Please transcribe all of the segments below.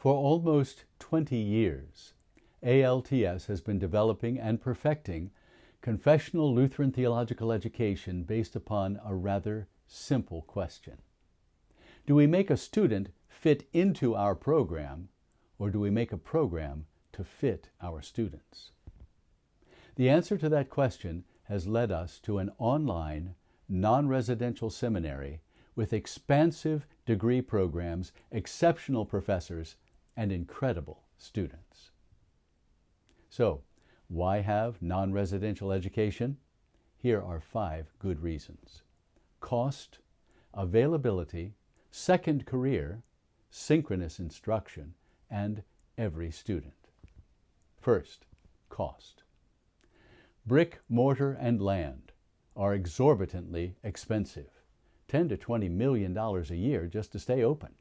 For almost 20 years, ALTS has been developing and perfecting confessional Lutheran theological education based upon a rather simple question. Do we make a student fit into our program, or do we make a program to fit our students? The answer to that question has led us to an online, non-residential seminary with expansive degree programs, exceptional professors, and incredible students. So, why have non-residential education? Here are 5 good reasons: cost, availability, second career, synchronous instruction, and every student. First, cost. Brick, mortar, and land are exorbitantly expensive, $10 to $20 million a year just to stay open.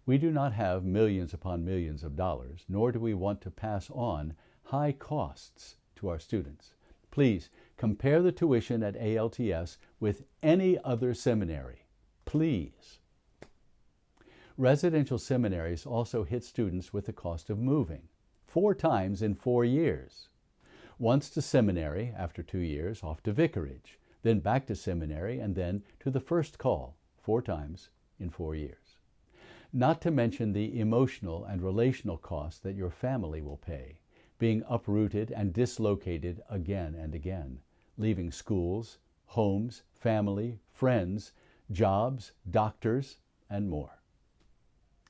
We do not have millions upon millions of dollars, nor do we want to pass on high costs to our students. Please compare the tuition at ALTS with any other seminary. Please. Residential seminaries also hit students with the cost of moving 4 times in 4 years. Once to seminary, after 2 years, off to vicarage, then back to seminary, and then to the first call 4 times in 4 years. Not to mention the emotional and relational costs that your family will pay, being uprooted and dislocated again and again, leaving schools, homes, family, friends, jobs, doctors, and more.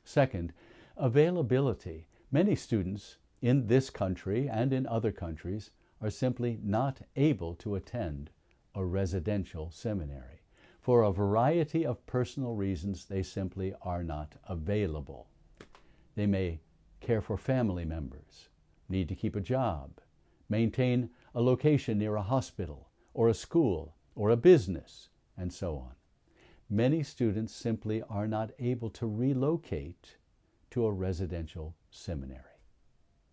Second, availability. Many students in this country and in other countries are simply not able to attend a residential seminary. For a variety of personal reasons, they simply are not available. They may care for family members, need to keep a job, maintain a location near a hospital or a school or a business, and so on. Many students simply are not able to relocate to a residential seminary.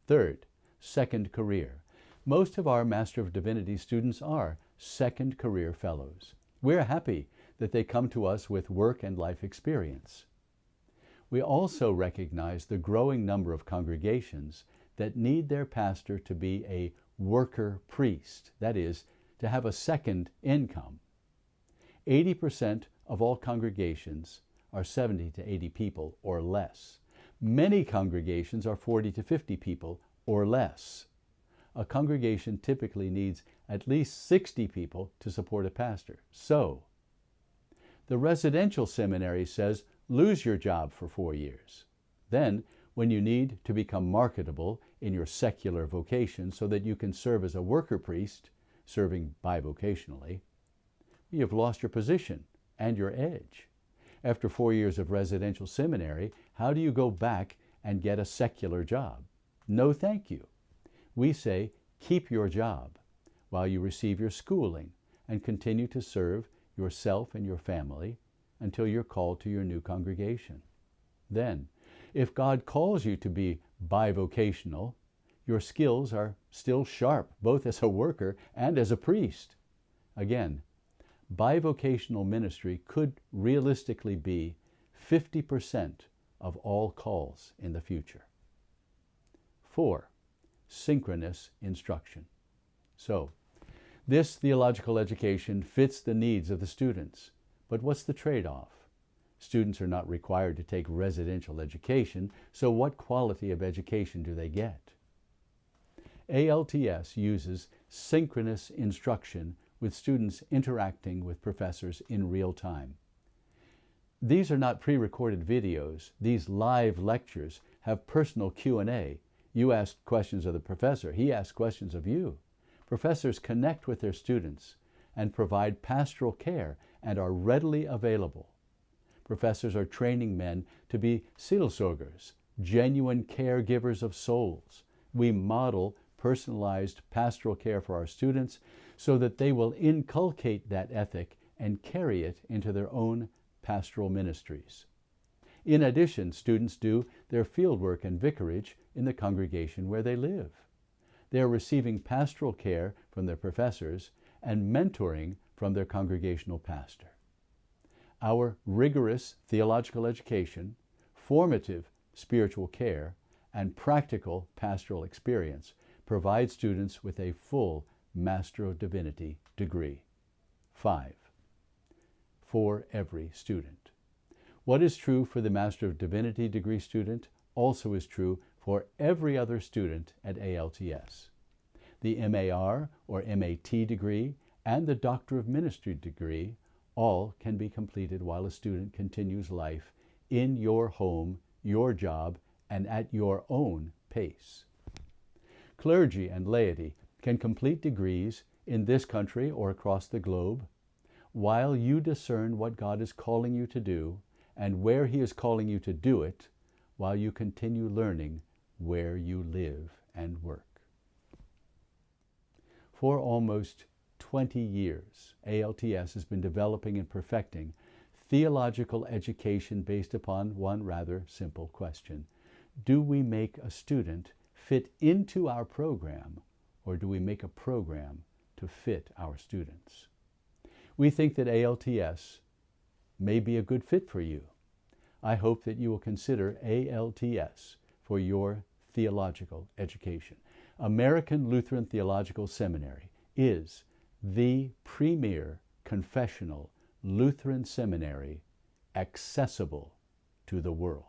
Third, second career. Most of our Master of Divinity students are second career fellows. We're happy that they come to us with work and life experience. We also recognize the growing number of congregations that need their pastor to be a worker priest, that is, to have a second income. 80% of all congregations are 70 to 80 people or less. Many congregations are 40 to 50 people or less. A congregation typically needs at least 60 people to support a pastor. So, the residential seminary says, lose your job for 4 years. Then, when you need to become marketable in your secular vocation so that you can serve as a worker priest, serving bivocationally, you have lost your position and your edge. After 4 years of residential seminary, how do you go back and get a secular job? No, thank you. We say, keep your job while you receive your schooling and continue to serve yourself and your family until you're called to your new congregation. Then, if God calls you to be bivocational, your skills are still sharp, both as a worker and as a priest. Again, bivocational ministry could realistically be 50% of all calls in the future. 4, synchronous instruction. So, this theological education fits the needs of the students. But what's the trade-off? Students are not required to take residential education, so what quality of education do they get? ALTS uses synchronous instruction with students interacting with professors in real time. These are not pre-recorded videos. These live lectures have personal Q&A. You ask questions of the professor. He asks questions of you. Professors connect with their students and provide pastoral care and are readily available. Professors are training men to be seelsorgers, genuine caregivers of souls. We model personalized pastoral care for our students so that they will inculcate that ethic and carry it into their own pastoral ministries. In addition, students do their fieldwork and vicarage in the congregation where they live. They are receiving pastoral care from their professors and mentoring from their congregational pastor. Our rigorous theological education, formative spiritual care, and practical pastoral experience provide students with a full Master of Divinity degree. 5. For every student. What is true for the Master of Divinity degree student also is true for every other student at ALTS. The MAR or MAT degree and the Doctor of Ministry degree all can be completed while a student continues life in your home, your job, and at your own pace. Clergy and laity can complete degrees in this country or across the globe while you discern what God is calling you to do and where He is calling you to do it, while you continue learning where you live and work. For almost 20 years, ALTS has been developing and perfecting theological education based upon one rather simple question. Do we make a student fit into our program, or do we make a program to fit our students? We think that ALTS may be a good fit for you. I hope that you will consider ALTS for your theological education. American Lutheran Theological Seminary is the premier confessional Lutheran seminary accessible to the world.